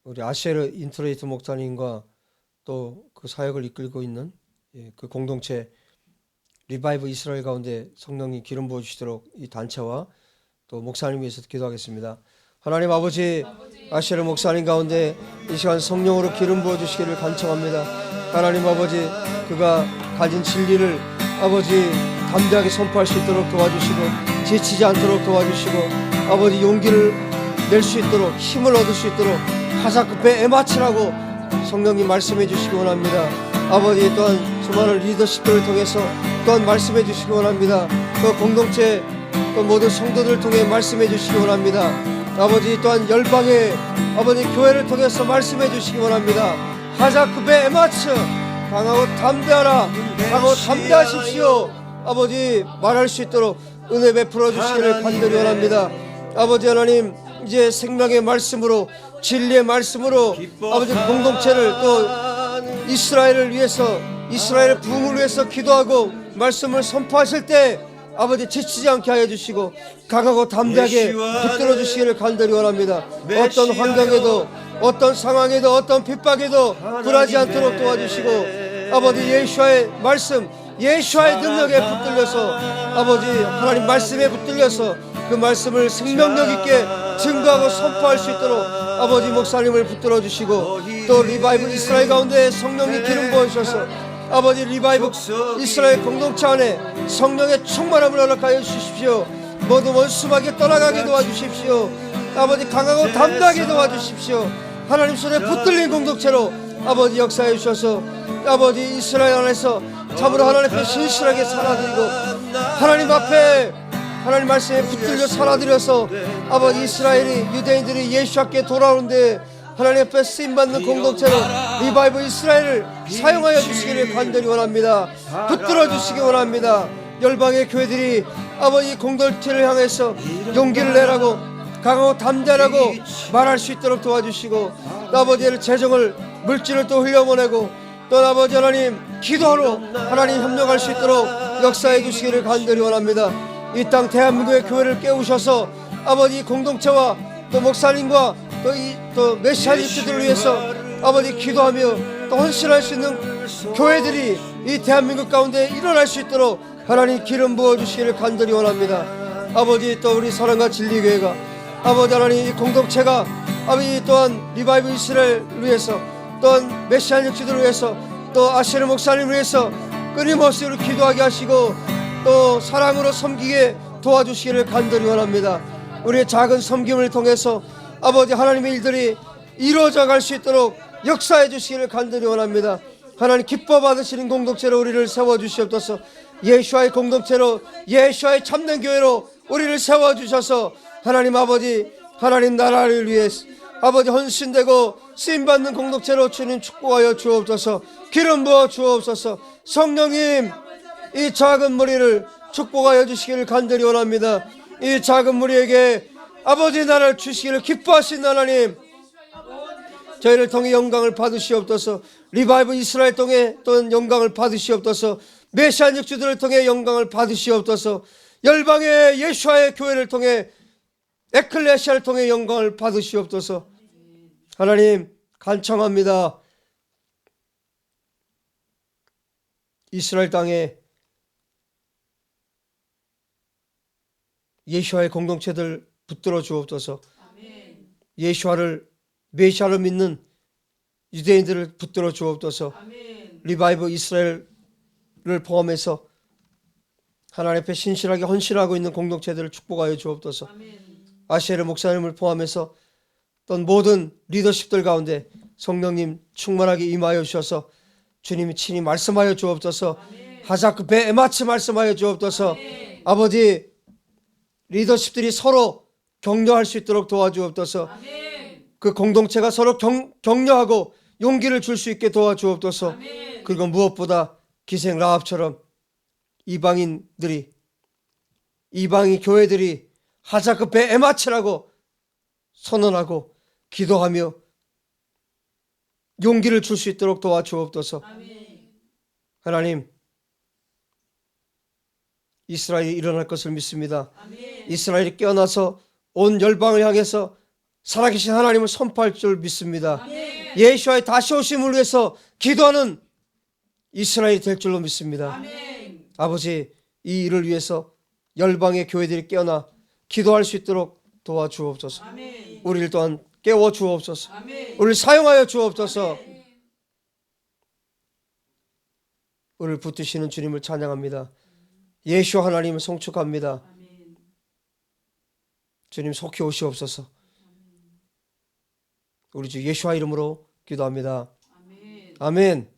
우리 아셰르 인트레이트 목사님과 또 그 사역을 이끌고 있는 그 공동체 리바이브 이스라엘 가운데 성령님 기름 부어 주시도록 이 단체와 또 목사님 위해서 기도하겠습니다. 하나님 아버지 아셰르 목사님 가운데 이 시간 성령으로 기름 부어 주시기를 간청합니다. 하나님 아버지 그가 가진 진리를 아버지 담대하게 선포할 수 있도록 도와주시고 지치지 않도록 도와주시고 아버지 용기를 낼 수 있도록 힘을 얻을 수 있도록 하사급에 에마치라고 성령님 말씀해 주시기 원합니다. 아버지 또한 수많은 리더십들을 통해서 또한 말씀해 주시기 원합니다. 또 공동체 또 모든 성도들을 통해 말씀해 주시기 원합니다. 아버지 또한 열방의 아버지 교회를 통해서 말씀해 주시기 원합니다. 하사급에 에마츠 강하고 담대하라, 강하고 담대하십시오. 아버지 말할 수 있도록 은혜 베풀어 주시기를 간절히 원합니다. 아버지 하나님 이제 생명의 말씀으로 진리의 말씀으로 아버지 공동체를 또 이스라엘을 위해서 이스라엘의 부흥을 위해서 기도하고 말씀을 선포하실 때 아버지 지치지 않게 하여 주시고 강하고 담대하게 붙들어 주시기를 간절히 원합니다. 어떤 환경에도 어떤 상황에도 어떤 핍박에도 굴하지 않도록 도와주시고 아버지 예수와의 말씀, 예수와의 능력에 붙들려서 아버지 하나님 말씀에 붙들려서 그 말씀을 생명력 있게 증거하고 선포할 수 있도록 아버지 목사님을 붙들어 주시고, 또 리바이브 이스라엘 가운데 성령이 기름 부으셔서 아버지 리바이브 이스라엘 공동체 안에 성령의 충만함을 허락하여 주십시오. 모두 원수막에 떠나가게 도와주십시오. 아버지 강하고 담대하게 도와주십시오. 하나님 손에 붙들린 공동체로 아버지 역사해 주셔서 아버지 이스라엘 안에서 참으로 하나님 앞에 신실하게 살아드리고, 하나님 앞에 하나님 말씀에 붙들려 살아드려서 아버지 이스라엘이, 유대인들이 예수께 돌아오는데 하나님 앞에 쓰임받는 공동체로 리바이브 이스라엘을 사용하여 주시기를 간절히 원합니다. 붙들어 주시기 원합니다. 열방의 교회들이 아버지 공동체를 향해서 용기를 내라고, 강하고 담대하라고 말할 수 있도록 도와주시고, 또 아버지의 재정을, 물질을 또 흘려보내고, 또 아버지 하나님 기도하러 하나님 협력할 수 있도록 역사해 주시기를 간절히 원합니다. 이 땅 대한민국의 교회를 깨우셔서 아버지 공동체와 또 목사님과 또 메시아 집들을 위해서 아버지 기도하며 또 헌신할 수 있는 교회들이 이 대한민국 가운데 일어날 수 있도록 하나님 기름 부어주시기를 간절히 원합니다. 아버지 또 우리 사랑과 진리교회가 아버지 하나님 이 공동체가 아버지 또한 리바이브 이스라엘을 위해서, 또한 메시아 역지들을 위해서, 또 아시르 목사님을 위해서 끊임없이 우리 기도하게 하시고 또 사랑으로 섬기게 도와주시기를 간절히 원합니다. 우리의 작은 섬김을 통해서 아버지 하나님의 일들이 이루어져 갈 수 있도록 역사해 주시기를 간절히 원합니다. 하나님 기뻐 받으시는 공동체로 우리를 세워주시옵소서. 예수와의 공동체로, 예수와의 참된 교회로 우리를 세워주셔서 하나님 아버지 하나님 나라를 위해 아버지 헌신되고 쓰임받는 공동체로 주님 축복하여 주옵소서. 기름 부어 주옵소서. 성령님 이 작은 무리를 축복하여 주시기를 간절히 원합니다. 이 작은 무리에게 아버지 나라를 주시기를 기뻐하신 하나님, 저희를 통해 영광을 받으시옵소서. 리바이브 이스라엘 통해 또 영광을 받으시옵소서. 메시아 역주들을 통해 영광을 받으시옵소서. 열방의 예수와의 교회를 통해, 에클레시아를 통해 영광을 받으시옵소서. 하나님 간청합니다. 이스라엘 땅에 예수와의 공동체들 붙들어 주옵소서. 예수와를 메시아로 믿는 유대인들을 붙들어 주옵소서. 리바이브 이스라엘을 포함해서 하나님 앞에 신실하게 헌신하고 있는 공동체들을 축복하여 주옵소서. 아시에르 목사님을 포함해서 어떤 모든 리더십들 가운데 성령님 충만하게 임하여 주셔서 주님이 친히 말씀하여 주옵소서. 하자크 베에마치 말씀하여 주옵소서. 아버지 리더십들이 서로 격려할 수 있도록 도와주옵소서. 그 공동체가 서로 격려하고 용기를 줄 수 있게 도와주옵소서. 그리고 무엇보다 기생 라합처럼 이방인 교회들이 하자크 베에마치라고 선언하고 기도하며 용기를 줄 수 있도록 도와주옵소서. 하나님 이스라엘이 일어날 것을 믿습니다. 이스라엘이 깨어나서 온 열방을 향해서 살아계신 하나님을 선포할 줄 믿습니다. 예수와의 다시 오심을 위해서 기도하는 이스라엘이 될 줄로 믿습니다. 아버지 이 일을 위해서 열방의 교회들이 깨어나 기도할 수 있도록 도와주옵소서. 우리를 또한 깨워주옵소서. 우리를 사용하여 주옵소서. 우리를 붙드시는 주님을 찬양합니다. 예수 하나님을 송축합니다. 주님 속히 오시옵소서. 우리 주 예수와 이름으로 기도합니다. 아멘.